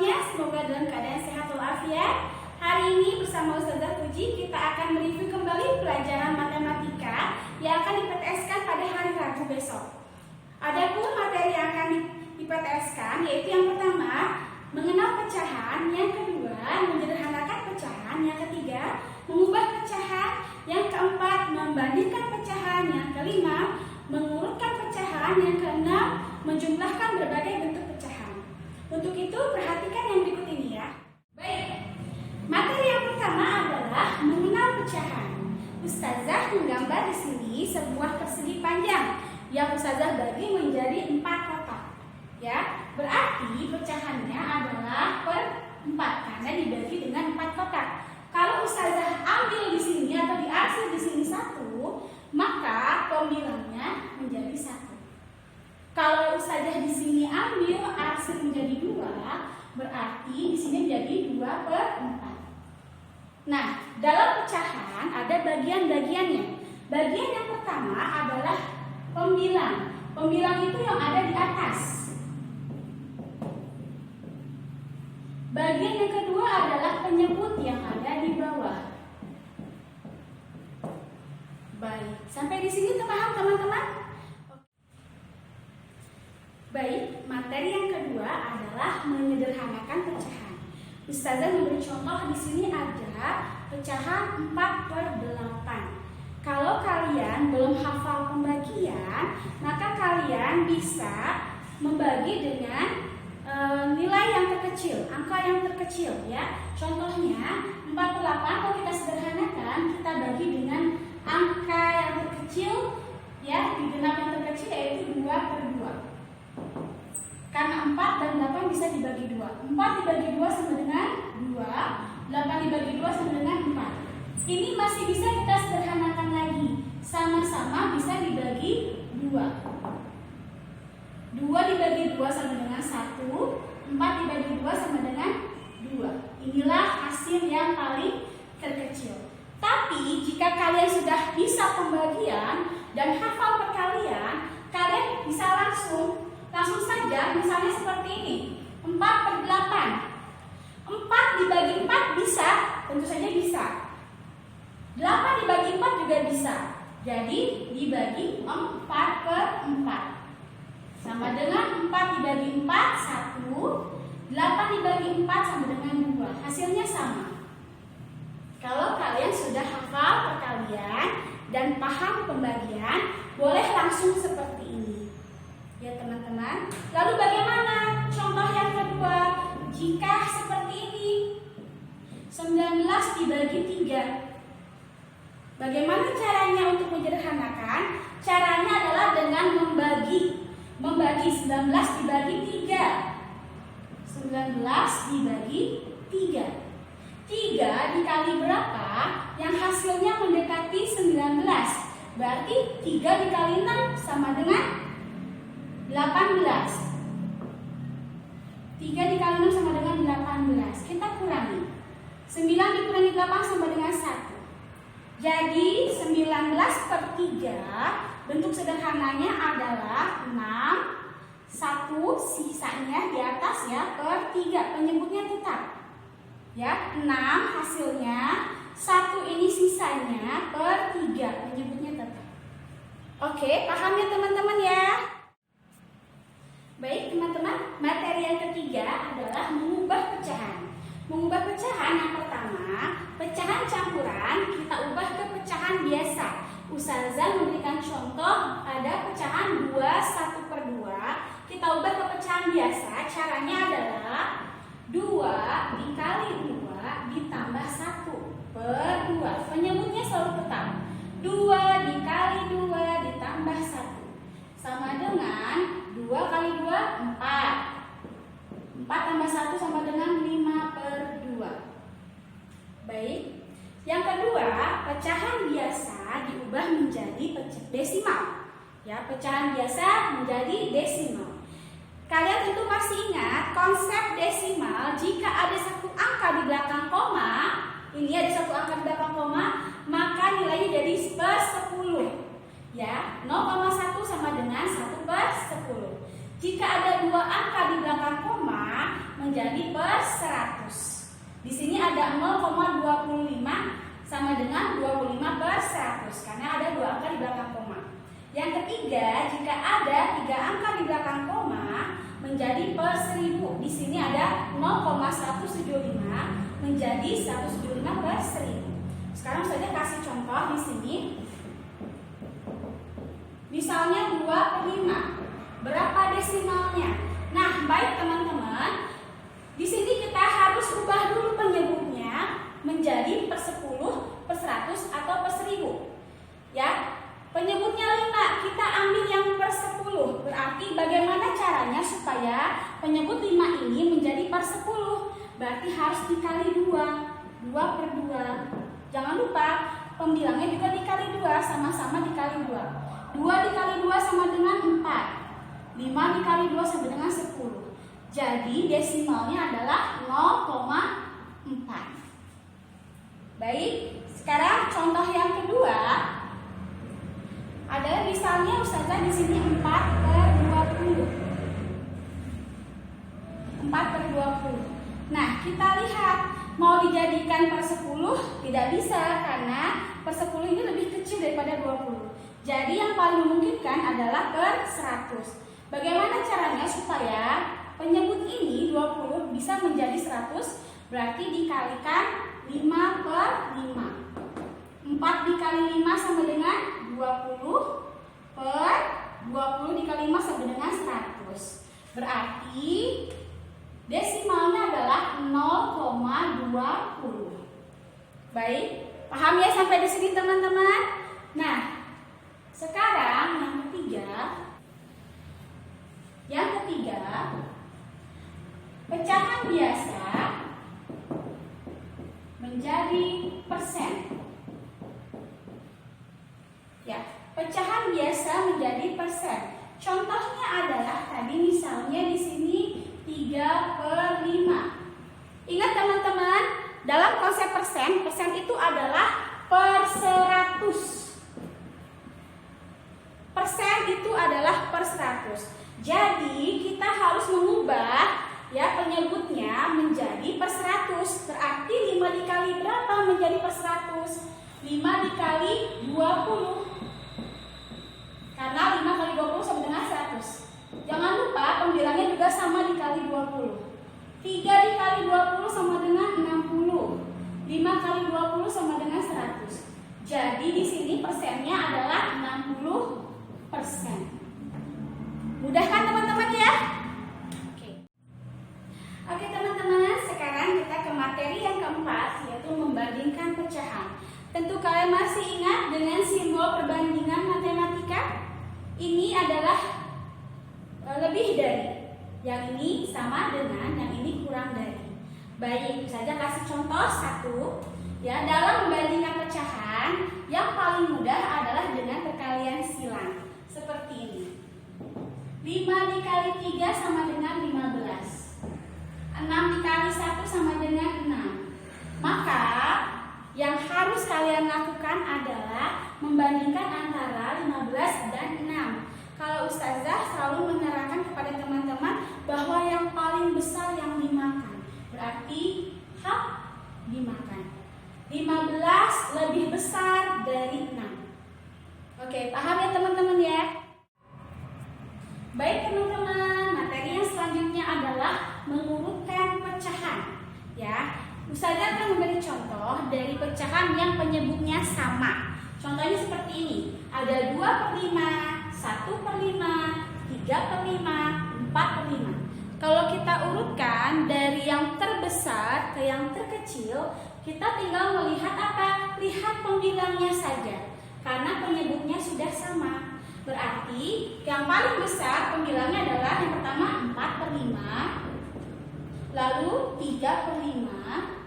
semuanya, semoga dalam keadaan sehat walafiat. Hari ini bersama Ustazah Puji kita akan mereview kembali pelajaran matematika yang akan di-PTS-kan pada hari Rabu besok. Adapun materi yang akan di-PTS-kan yaitu yang pertama, mengenal pecahan, yang kedua, menyederhanakan pecahan, yang ketiga, mengubah pecahan, yang keempat, membandingkan pecahan, yang kelima, mengurutkan pecahan, yang keenam, menjumlahkan berbagai bentuk pecahan. Untuk itu, perhatikan yang berikut ini ya. Baik, materi yang pertama adalah mengenal pecahan. Ustazah menggambar di sini sebuah persegi panjang yang Ustazah bagi menjadi 4 kotak. Ya, berarti pecahannya adalah per 4 karena dibagi dengan 4 kotak. Kalau Ustazah ambil di sini atau diarsir di sini 1, maka pembilangnya menjadi 1. Kalau Ustazah di sini ambil arsir menjadi 2, berarti di sini menjadi 2/4. Nah, dalam pecahan ada bagian-bagiannya. Bagian yang pertama adalah pembilang. Pembilang itu yang ada di atas. Bagian yang kedua adalah penyebut yang ada di bawah. Baik, sampai di sini terpaham teman-teman? Baik, materi yang kedua adalah menyederhanakan pecahan. Ustazah memberi contoh di sini ada pecahan 4/8. Kalau kalian belum hafal pembagian, maka kalian bisa membagi dengan nilai yang terkecil, angka yang terkecil ya. Contohnya 4/8 kalau kita sederhanakan, kita bagi dengan angka yang terkecil ya, di genap yang terkecil yaitu 2/2. Karena 4 dan 8 bisa dibagi 2. 4 dibagi 2 sama dengan 2, 8 dibagi 2 sama dengan 4. Ini masih bisa kita sederhanakan lagi. Sama-sama bisa dibagi 2. 2 dibagi 2 sama dengan 1, 4 dibagi 2 sama dengan 2. Inilah hasil yang paling terkecil. Tapi jika kalian sudah bisa pembagian dan hafal perkalian, kalian bisa langsung saja, misalnya seperti ini, 4/8. 4 dibagi 4 bisa, tentu saja bisa. 8 dibagi 4 juga bisa. Jadi dibagi 4/4. Sama dengan 4 dibagi 4, 1. 8 dibagi 4 sama dengan 2. Hasilnya sama. Kalau kalian sudah hafal perkalian dan paham pembagian, boleh langsung seperti ini. Ya teman-teman. Lalu bagaimana contoh yang kedua? Jika seperti ini, 19 dibagi 3. Bagaimana caranya untuk menyederhanakan? Caranya adalah dengan membagi 19 dibagi 3. 19 dibagi 3. 3 dikali berapa? Yang hasilnya mendekati 19. Berarti 3 dikali 6 sama dengan 18. 3 dikali 6 sama dengan 18. Kita kurangi. 9 dikurangi 8 sama dengan 1. Jadi 19/3 bentuk sederhananya adalah 6, 1 sisanya di atas ya, per 3. Penyebutnya tetap. Ya, 6 hasilnya, 1 ini sisanya per 3. Penyebutnya tetap. Oke, paham ya teman-teman ya? Baik teman-teman, materi yang ketiga adalah mengubah pecahan. Mengubah pecahan yang pertama, pecahan campuran kita ubah ke pecahan biasa. Ustazah memberikan contoh pada pecahan 2 1/2. Kita ubah ke pecahan biasa. Caranya adalah 2 dikali 2 ditambah 1/2. Penyebutnya selalu tetap. 2 dikali 2 ditambah 1 sama dengan 2 kali 2, 4. 4 tambah 1 sama dengan 5/2. Baik. Yang kedua, pecahan biasa diubah menjadi desimal. Ya, pecahan biasa menjadi desimal. Kalian tentu masih ingat konsep desimal. Jika ada satu angka di belakang koma, ini ada satu angka di belakang koma, maka nilainya jadi per 10. Ya, 0,1 sama dengan 1/10. Jika ada 2 angka di belakang koma, menjadi per 100. Di sini ada 0,25 sama dengan 25 per 100 karena ada 2 angka di belakang koma. Yang ketiga, jika ada 3 angka di belakang koma menjadi per 1000. Di sini ada 0,175 menjadi 175 per 1000. Sekarang saja kasih contoh di sini. Misalnya 2/5. Berapa desimalnya? Nah, baik teman-teman. Di sini kita harus ubah dulu penyebutnya menjadi per 10, per 100 atau per 1000. Ya. Penyebutnya 5, kita ambil yang per 10. Berarti bagaimana caranya supaya penyebut 5 ini menjadi per 10? Berarti harus dikali 2. 2 per 2. Jangan lupa pembilangnya juga dikali 2, sama-sama dikali 2. 2 dikali 2 sama dengan 4. 5 dikali 2 sama dengan 10. Jadi desimalnya adalah 0,4. Baik, sekarang contoh yang kedua adalah misalnya Ustazah di sini 4/20. 4/20. Nah, kita lihat mau dijadikan per 10 tidak bisa karena per 10 ini lebih kecil daripada 20. Jadi yang paling memungkinkan adalah per 100. Bagaimana caranya supaya penyebut ini 20 bisa menjadi 100? Berarti dikalikan 5/5. 4 dikali 5 sama dengan 20 per 20 dikali 5 sama dengan 100. Berarti desimalnya adalah 0,20. Baik, paham ya sampai di sini teman-teman? Nah, sekarang yang ketiga, pecahan biasa menjadi persen. Ya, pecahan biasa menjadi persen. Contohnya adalah tadi misalnya di sini 3/5. Ingat teman-teman, dalam konsep persen, persen itu adalah per 100. Persen itu adalah per 100. Jadi kita harus mengubah ya penyebutnya menjadi per 100. Berarti 5 dikali berapa menjadi per 100? 5 dikali 20. Karena 5 kali 20 sama dengan 100. Jangan lupa pembilangnya juga sama dikali 20. 3 dikali 20 sama dengan 60. 5 kali 20 sama dengan 100. Jadi di sini persennya adalah 60%. Mudah kan teman-teman ya? Oke teman-teman, sekarang kita ke materi yang keempat, yaitu membandingkan pecahan. Tentu kalian masih ingat dengan simbol perbandingan matematika? Ini adalah lebih dari. Yang ini sama dengan, yang ini kurang dari. Baik, saja kasih contoh satu. Ya, dalam membandingkan pecahan, yang paling mudah adalah dengan perkalian silang. Seperti ini. 5 dikali 3 sama dengan 15. 6 dikali 1 sama dengan 6. Maka yang harus kalian lakukan adalah membandingkan antara 15 dan 6. Kalau Ustazah selalu menerangkan kepada teman-teman bahwa yang paling besar yang dimakan. Berarti hak dimakan. 15 lebih besar dari 6. Oke, paham ya teman-teman ya? Baik teman-teman, materi yang selanjutnya adalah mengurutkan pecahan. Ya, Ustazah akan memberi contoh dari pecahan yang penyebutnya sama. Contohnya seperti ini. Ada 2/5, 1/5, 3/5, 4/5. Kalau kita urutkan dari yang terbesar ke yang terkecil, kita tinggal melihat apa? Lihat pembilangnya saja. Karena penyebutnya sudah sama. Berarti yang paling besar pembilangnya adalah yang pertama 4/5, lalu 3/5,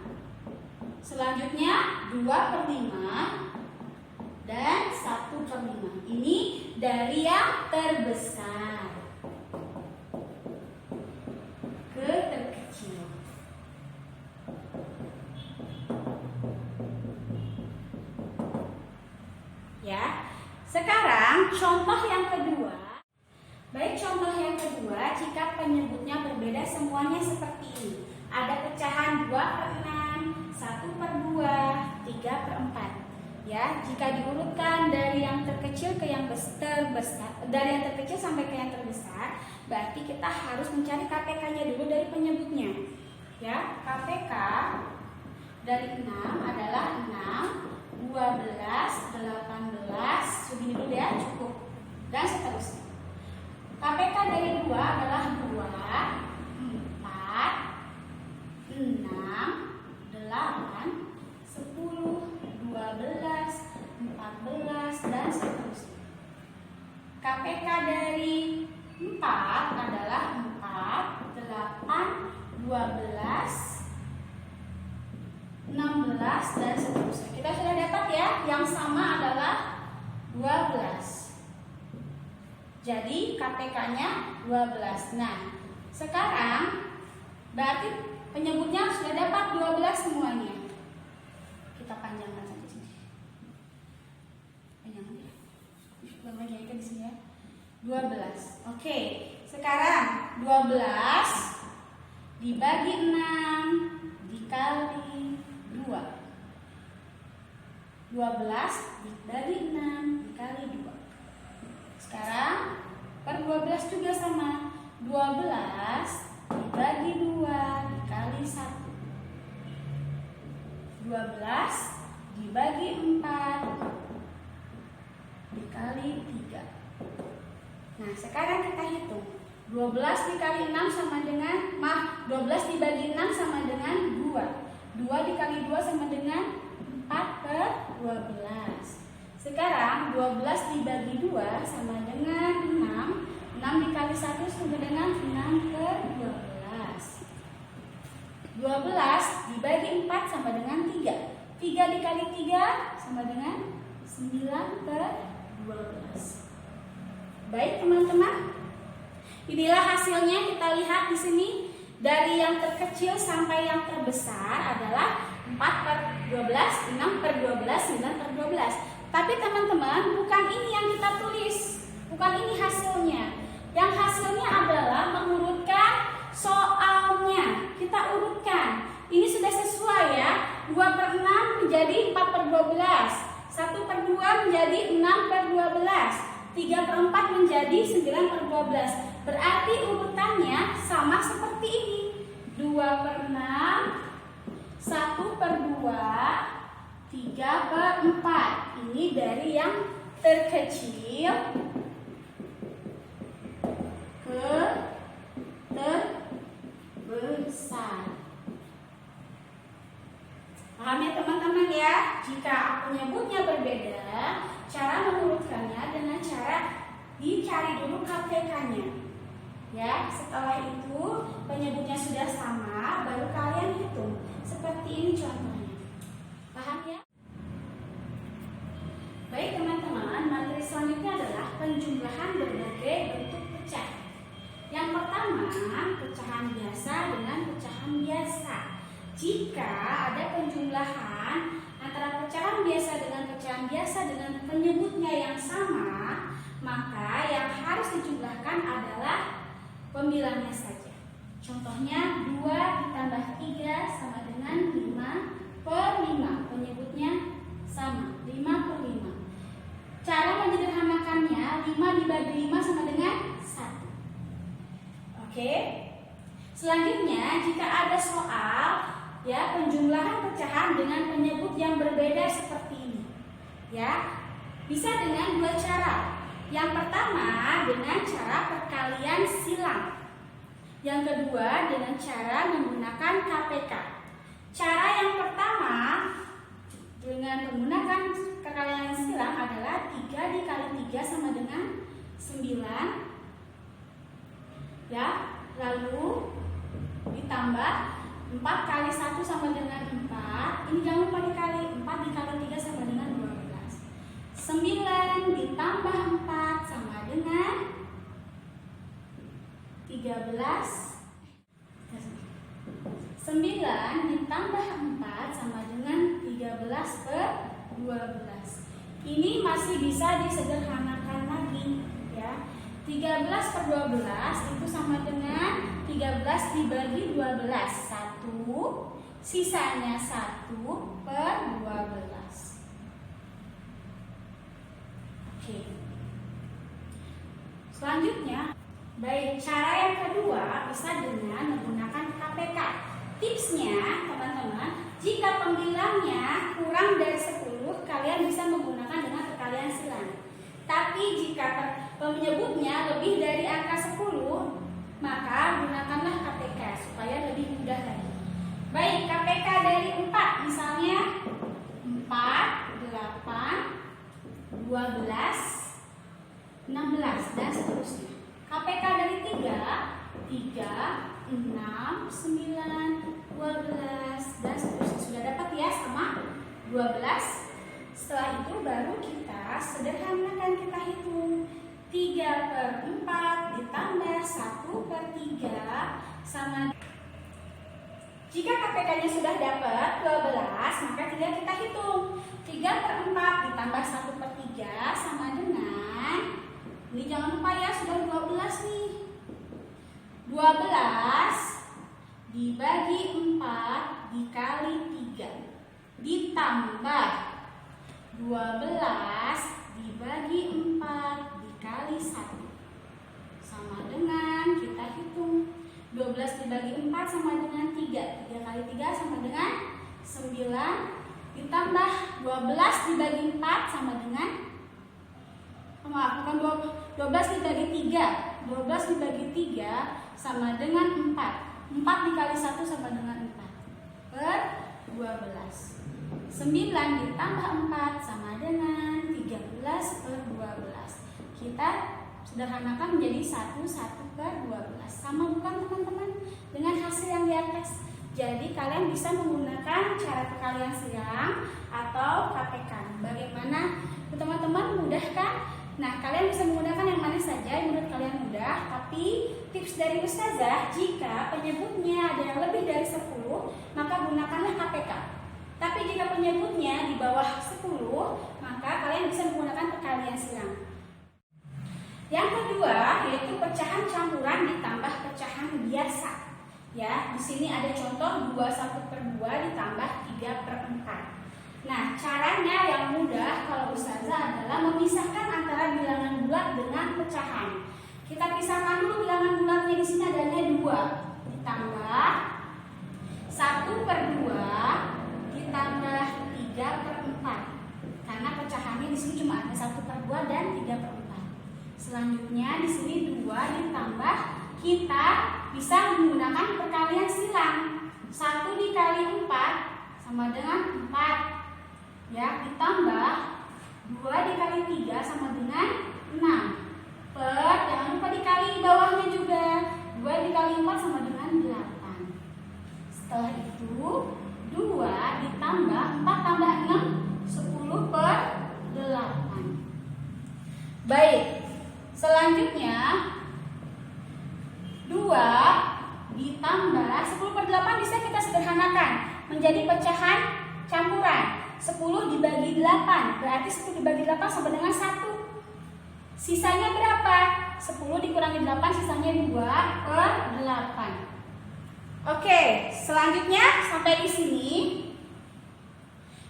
selanjutnya 2/5, dan 1/5. Ini dari yang terbesar ke terkecil. Ya. Sekarang contoh yang kedua. Baik, contoh yang kedua kedua, jika penyebutnya berbeda semuanya seperti ini. Ada pecahan 2/6, 1/2, 3/4. Ya, jika diurutkan dari yang terkecil ke yang terbesar, dari yang terkecil sampai ke yang terbesar, berarti kita harus mencari KPK-nya dulu dari penyebutnya. Ya, KPK dari 6 adalah 6, 12, 18, segini dulu ya, cukup. Dan seterusnya. KPK dari 2 adalah 2, 4, 6, 8, 10, 12, 14, dan seterusnya. KPK dari 4 adalah 4, 8, 12, 16, dan seterusnya. Kita sudah dapat ya, yang sama adalah 12. Jadi KPK-nya 12. Nah, sekarang berarti penyebutnya sudah dapat 12 semuanya. Kita panjangkan saja sini. Panjangkan ya. Lagi di sini ya. 12. Oke. Sekarang 12 dibagi 6 dikali 2. 12 dibagi 6 dikali 2. Sekarang per 12 juga sama. 12 dibagi 2 dikali 1. 12 dibagi 4 dikali 3. Nah, sekarang kita hitung. 12 dikali 6 sama dengan 12 dibagi 6 sama dengan 2. 2 dikali 2 sama dengan 4/12. Sekarang 12 dibagi 2 sama dengan 6. 6 dikali 1 sama dengan 6/12. 12 dibagi 4 sama dengan 3. 3 dikali 3 sama dengan 9/12. Baik teman-teman, inilah hasilnya. Kita lihat di sini dari yang terkecil sampai yang terbesar adalah 4/12, 6/12, 9/12. Tapi teman-teman, bukan ini yang kita tulis, bukan ini hasilnya. Yang hasilnya adalah mengurutkan soalnya. Kita urutkan. Ini sudah sesuai ya. 2/6 menjadi 4/12, 1/2 menjadi 6/12. 3/4 menjadi 9/12. Berarti urutannya sama seperti ini. 2/6, 1/2, 3/4. Ini dari yang terkecil ke terbesar. Paham ya teman-teman ya? Jika penyebutnya berbeda, cara mengurutkannya dengan cara dicari dulu KPK-nya. Ya, setelah itu penyebutnya sudah sama, baru kalian hitung. Seperti ini contohnya. Paham ya? Baik teman-teman, materi selanjutnya adalah penjumlahan berbagai bentuk pecahan. Yang pertama, pecahan biasa dengan pecahan biasa. Jika ada penjumlahan antara pecahan biasa dengan penyebutnya yang sama, maka yang harus dijumlahkan adalah pembilangnya saja. Contohnya 2 ditambah 3 sama dengan 5/5. Penyebutnya sama, 5/5. Cara menyederhanakannya, 5 dibagi 5 sama dengan 1. Oke. Selanjutnya, jika ada soal ya penjumlahan pecahan dengan penyebut yang berbeda seperti ini. Ya, bisa dengan dua cara. Yang pertama dengan cara perkalian silang. Yang kedua dengan cara menggunakan KPK. Cara yang pertama dengan menggunakan perkalian silang adalah 3 dikali 3 sama dengan 9. Ya, lalu ditambah 4 kali 1 sama dengan 4. Ini jangan lupa dikali. 4 dikali 3 sama dengan 12. 9 ditambah 4 sama dengan 13. 9 ditambah 4 sama dengan 13/12. Ini masih bisa disederhanakan lagi ya. 13 per 12 itu sama dengan 13 dibagi 12. 1, sisanya 1 per 12. Oke. Selanjutnya, baik, cara yang kedua bisa dengan menggunakan KPK. Tipsnya, teman-teman, jika pembilangnya kurang dari 10, kalian bisa menggunakan dengan perkalian silang. Tapi jika penyebutnya lebih dari angka 10, maka gunakanlah KPK supaya lebih mudah lagi. Baik, KPK dari 4, misalnya 4, 8, 12, 16, dan seterusnya. KPK dari 3, 6, 9, 12, dan seterusnya. Sudah dapat ya sama 12. Setelah itu baru kita sederhanakan, kita hitung 3 per 4 ditambah 1 per 3 sama. Jika KPK-nya sudah dapat 12, maka tinggal kita hitung 3 per 4 ditambah 1 per 3 sama dengan, ini jangan lupa ya, sudah 12 nih. 12 dibagi 4 dikali 3 ditambah 12 dibagi 4 dikali 1 sama dengan, kita hitung 12 dibagi 4 sama dengan 3. 3 kali 3 sama dengan 9 ditambah 12 dibagi 4 sama dengan, maaf, bukan 12 dibagi 3. 12 dibagi 3 sama dengan 4. 4 dikali 1 sama dengan 4 per 12. 9 ditambah 4 sama dengan 13 per 12. Kita sederhanakan menjadi 1 per 12. Sama bukan teman-teman dengan hasil yang di atas. Jadi kalian bisa menggunakan cara perkalian silang atau KPK. Bagaimana teman-teman, mudah kan? Nah, kalian bisa menggunakan yang mana saja yang menurut kalian mudah. Tapi tips dari Ustazah, jika penyebutnya ada yang lebih dari 10, maka gunakanlah KPK. Tapi jika penyebutnya di bawah 10, maka kalian bisa menggunakan perkalian silang. Yang kedua yaitu pecahan campuran ditambah pecahan biasa. Ya, di sini ada contoh 21 per 2 ditambah 3 per 4. Nah, caranya yang mudah kalau Ustazah adalah memisahkan antara bilangan bulat dengan pecahan. Kita pisahkan dulu bilangan bulatnya, di sini adanya 2 ditambah 1 per 2 ditambah 3 per 4. Karena pecahannya di sini cuma ada 1 per 2 dan 3 per 4. Selanjutnya di sini 2 ditambah, kita bisa menggunakan perkalian silang. 1 dikali 4 sama dengan 4. Ya, ditambah 2 dikali 3 sama dengan 6. Per, jangan lupa dikali bawahnya juga. 2 dikali 4 sama dengan 8. Setelah itu 2 ditambah 4 tambah 6, 10 per 8. Baik, selanjutnya 2 ditambah 10 per 8 bisa kita sederhanakan menjadi pecahan campuran. 10 dibagi 8, berarti 10 dibagi 8 sama dengan 1. Sisanya berapa? 10 dikurangi 8, sisanya 2 per 8. Oke, selanjutnya sampai di sini.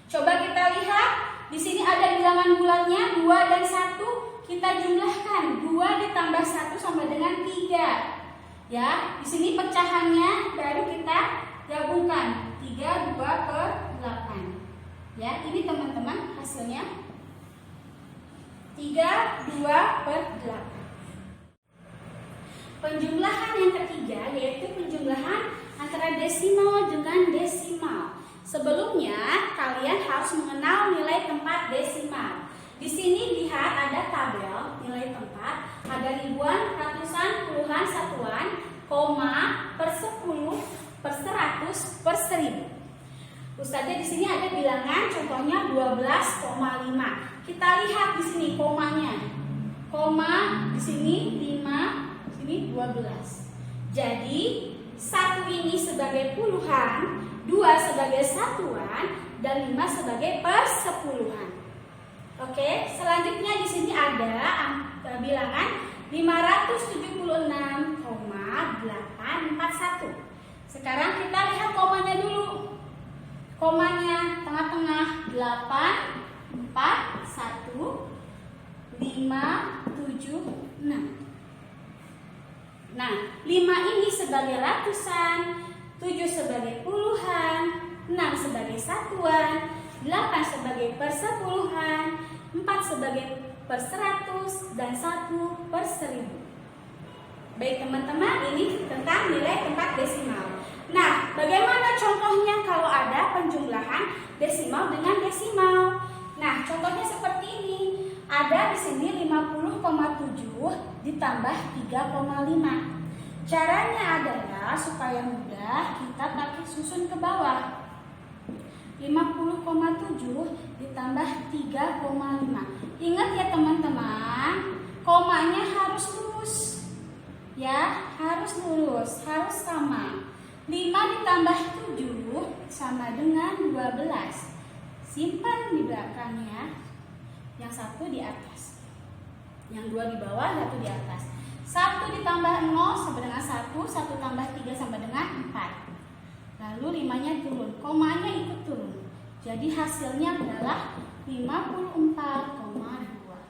Coba kita lihat, di sini ada bilangan bulatnya 2 dan 1. Kita jumlahkan, 2 ditambah 1 sama dengan 3. Ya, di sini pecahannya baru kita gabungkan, 3, 2 per 8. Ya, ini teman-teman hasilnya 3, 2 per 8. Penjumlahan yang ketiga yaitu penjumlahan antara desimal dengan desimal. Sebelumnya kalian harus mengenal nilai tempat desimal. Di sini lihat ada tabel nilai tempat, ada ribuan, ratusan, puluhan, satuan, koma, per 10, per 100, per 1000. Ustazah di sini ada bilangan contohnya 12,5. Kita lihat di sini komanya. Koma di sini 5, di sini 12. Jadi 1 ini sebagai puluhan, 2 sebagai satuan, dan 5 sebagai persepuluhan. Oke, selanjutnya di sini ada bilangan 576,841. Sekarang kita lihat komanya dulu. Komanya tengah-tengah 8, 4, 1, 5, 7, 6. Nah, 5 ini sebagai ratusan, 7 sebagai puluhan, 6 sebagai satuan, 8 sebagai persepuluhan, 4 sebagai per 100, dan 1 per 1000. Baik teman-teman, ini tentang nilai tempat desimal. Nah, bagaimana contohnya kalau ada penjumlahan desimal dengan desimal? Nah, contohnya seperti ini. Ada di sini 50,7 ditambah 3,5. Caranya adalah supaya mudah kita pakai susun ke bawah. 50,7 ditambah 3,5. Ingat ya teman-teman, komanya harus lurus. Ya, harus lurus, harus sama. 5 ditambah 7 sama dengan 12. Simpan di belakangnya. Yang 1 di atas, yang 2 di bawah, 1 di atas. 1 ditambah 0 sama dengan 1, 1 tambah 3 sama dengan 4. Lalu 5-nya turun, komanya ikut turun. Jadi hasilnya adalah 54,2.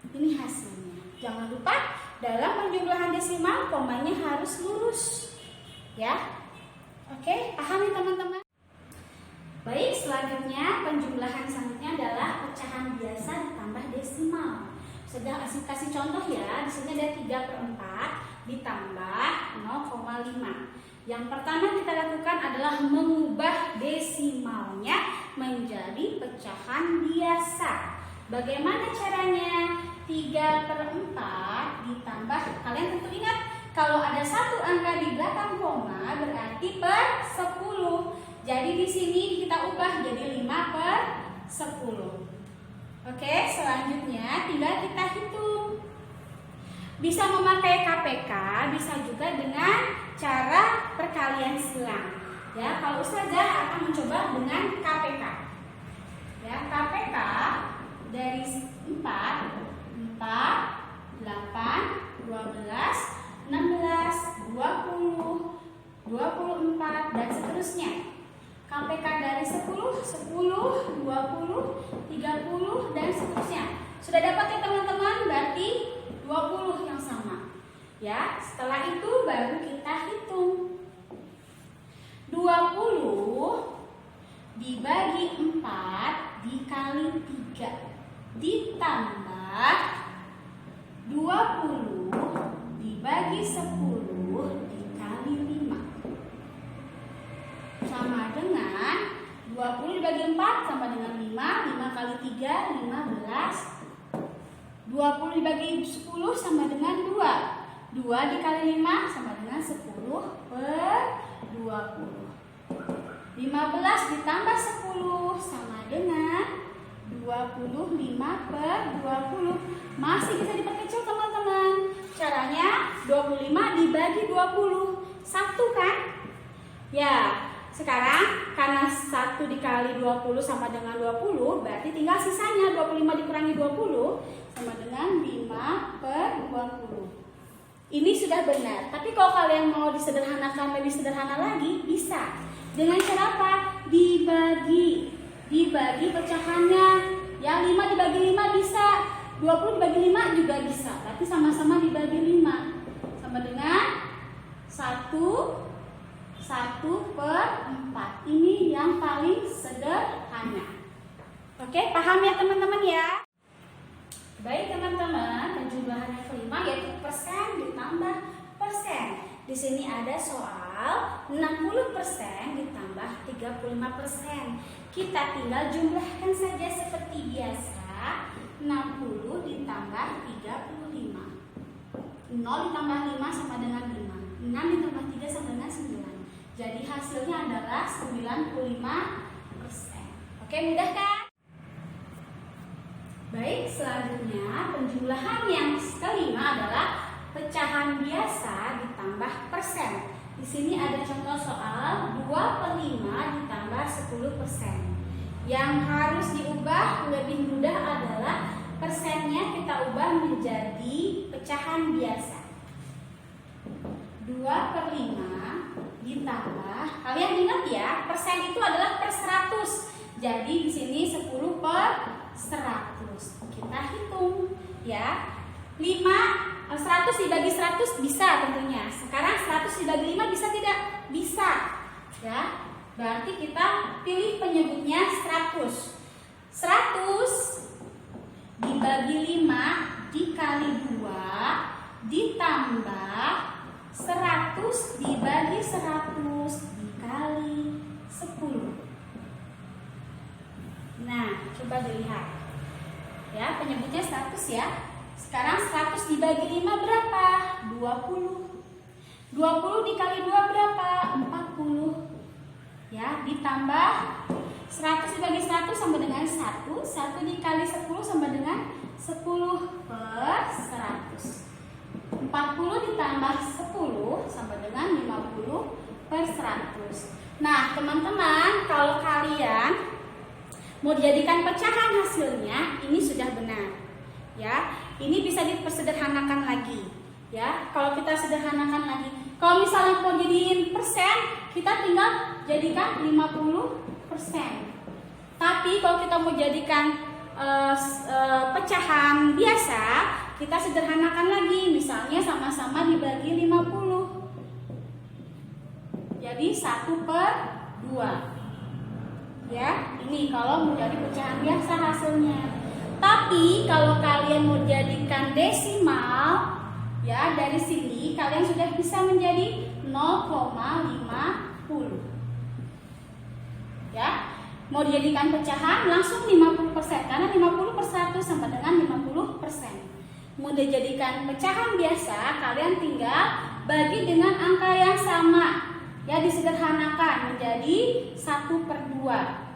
Ini hasilnya. Jangan lupa dalam penjumlahan desimal komanya harus lurus. Ya. Oke, paham ya teman-teman? Baik, selanjutnya penjumlahan selanjutnya adalah pecahan biasa ditambah desimal. Sudah kasih contoh ya. Di sini ada 3/4 ditambah 0,5. Yang pertama kita lakukan adalah mengubah desimalnya menjadi pecahan biasa. Bagaimana caranya? 3/4 ditambah, kalian tentu ingat kalau ada satu angka di belakang koma berarti per 10. Jadi di sini kita ubah jadi 5/10. Oke, selanjutnya tinggal kita hitung. Bisa memakai KPK, bisa juga dengan cara perkalian silang. Ya, kalau Ustazah akan mencoba dengan KPK. Ya, KPK dari 4, 8, 12, 16, 20, 24 dan seterusnya. KPK dari 10, 10, 20, 30 dan seterusnya. Sudah dapat ya teman-teman? Berarti 20 yang sama. Ya, setelah itu baru kita hitung. 20 dibagi 4 dikali 3 ditambah 20 dibagi 10 dikali 5 sama dengan 20 dibagi 4 sama dengan 5, 5 kali 3 15. 20 dibagi 10 sama dengan 2, 2 dikali 5 sama dengan 10/20. 15 ditambah 10 sama dengan 25/20. Masih bisa diperkecil teman-teman. Caranya 25 dibagi 20, 1 kan? Ya, sekarang karena 1 dikali 20 sama dengan 20, berarti tinggal sisanya 25 dikurangi 20 sama dengan 5/20. Ini sudah benar. Tapi kalau kalian mau disederhanakan lebih sederhana lagi, bisa. Dengan cara apa? Dibagi pecahannya. Yang 5 dibagi 5 bisa, 20 dibagi 5 juga bisa. Tapi sama-sama dibagi 5 sama dengan 1/4. Ini yang paling sederhana. Oke, paham ya teman-teman ya? Baik teman-teman, penjumlahan yang kelima yaitu persen ditambah persen. Di sini ada soal 60% ditambah 35%. Kita tinggal jumlahkan saja seperti biasa. 60 ditambah 35. 0 ditambah 5 sama dengan 5. 6 ditambah 3 sama dengan 9. Jadi hasilnya adalah 95%. Oke, mudah kan? Baik, selanjutnya penjumlahan yang kelima adalah pecahan biasa ditambah persen. Di sini ada contoh soal 2/5 ditambah 10%. Yang harus diubah lebih mudah adalah persennya kita ubah menjadi pecahan biasa. 2/5 ditambah, kalian ingat ya, persen itu adalah per 100. Jadi di sini 10/100. Kita hitung ya. 100 dibagi 100 bisa tentunya. Sekarang 100 dibagi 5 bisa tidak? Bisa. Ya. Berarti kita pilih penyebutnya 100. 100 dibagi 5 dikali 2 ditambah 100 dibagi 100 dikali 10. Nah, coba dilihat. Ya, penyebutnya 100 ya. Sekarang 100 dibagi 5 berapa? 20. 20 dikali 2 berapa? 40. Ya, ditambah 100 dibagi 100 sama dengan 1. 1 dikali 10 sama dengan 10/100. 40 ditambah 10 sama dengan 50/100. Nah, teman-teman, kalau kalian mau dijadikan pecahan hasilnya, ini sudah benar. Ya, ini bisa dipersederhanakan lagi. Ya, kalau kita sederhanakan lagi, kalau misalnya mau jadiin persen, kita tinggal jadikan 50%. Tapi kalau kita mau jadikan pecahan biasa, kita sederhanakan lagi. Misalnya sama-sama dibagi 50. Jadi 1/2. Ya, ini kalau mau jadi pecahan biasa hasilnya. Tapi kalau kalian mau jadikan desimal, ya dari sini kalian sudah bisa menjadi 0,50. Ya, mau dijadikan pecahan langsung 50% karena 50/1 sama dengan 50%. Mau dijadikan pecahan biasa, kalian tinggal bagi dengan angka yang sama. Ya, disederhanakan menjadi 1/2.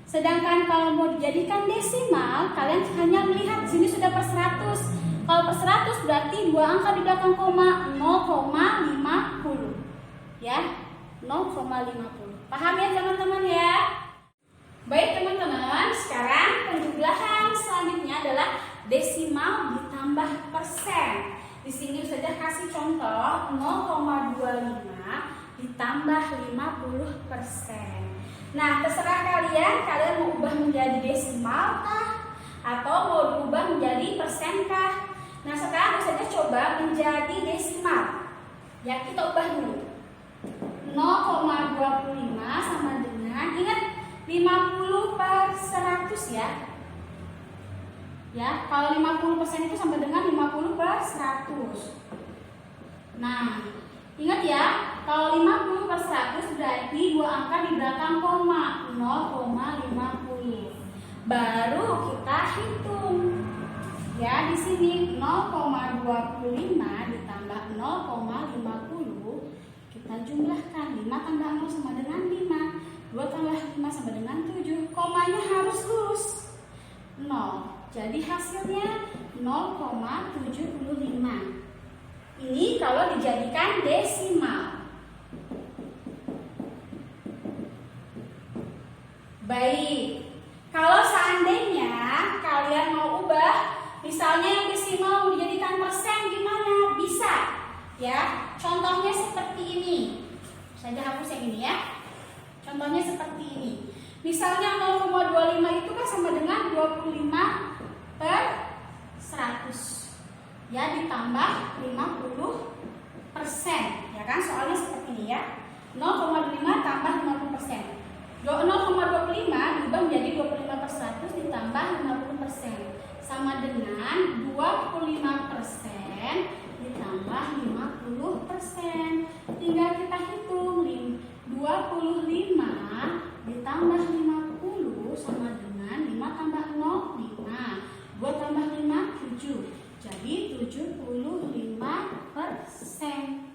Sedangkan kalau mau dijadikan desimal, kalian hanya melihat sini sudah per 100. Kalau per 100 berarti dua angka di belakang koma, 0,50. Ya, 0,50. Paham ya teman-teman ya? Baik teman-teman, sekarang penjumlahan selanjutnya adalah desimal ditambah persen. Di sini saja kasih contoh 0,25 ditambah 50%. Nah, terserah kalian mau ubah menjadi desimal kah atau mau diubah menjadi persen kah. Nah, sekarang saja coba menjadi desimal. Ya, kita ubah dulu. 0,25 sama dengan, ingat 50/100 ya. Ya, kalau 50% itu sama dengan 50/100. Nah, ingat ya, kalau 50/100 berarti dua angka di belakang koma, 0,50. Baru kita hitung. Ya, di sini 0,25 ditambah 0,50 kita jumlahkan. 5 tambah 0 sama dengan 5. 2 tambah 5 sama dengan 7. Komanya harus lurus 0. Jadi hasilnya 0,75. Ini kalau dijadikan desimal. Baik. Kalau seandainya kalian mau ubah, misalnya yang desimal mau dijadikan persen gimana? Bisa. Ya, contohnya seperti ini. Saya hapus yang ini ya. Contohnya seperti ini. Misalnya 0,25 itu kan sama dengan 25/100. Ya, ditambah 50%. Ya kan, soalnya seperti ini ya. 0,25 tambah 50%. 0,25 diubah menjadi 25/100 ditambah 50%. Sama dengan 25% ditambah 50%. Tinggal kita hitung. 25 ditambah 50 sama dengan 5 tambah 0, 5. 2 tambah 5, 7. Jadi 75%.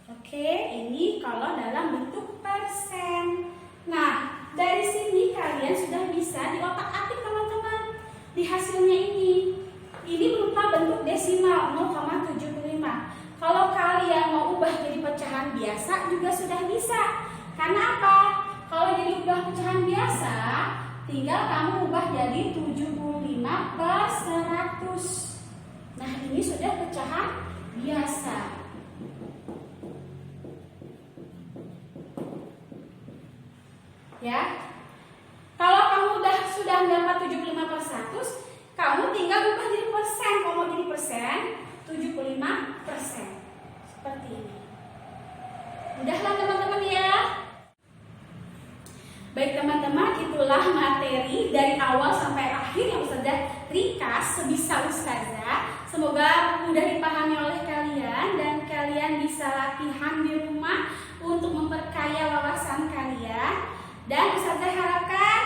Oke, ini kalau dalam bentuk persen. Nah, dari sini kalian sudah bisa diotak-atik teman-teman. Di hasilnya ini berupa bentuk desimal 0,75. Kalau kalian mau ubah jadi pecahan biasa juga sudah bisa. Karena apa? Kalau jadi ubah pecahan biasa, tinggal kamu ubah jadi 75 per 100. Nah, ini sudah pecahan biasa. Ya. Kalau kamu sudah mendapat 75 per 100, kamu tinggal ubah jadi persen. Kalau mau jadi persen, 75%. Seperti ini. Udahlah teman-teman ya. Baik teman-teman, itulah materi dari awal sampai akhir yang Ustazah ringkas sebisa Ustazah. Semoga mudah dipahami oleh kalian dan kalian bisa latihan di rumah untuk memperkaya wawasan kalian. Dan Ustazah harapkan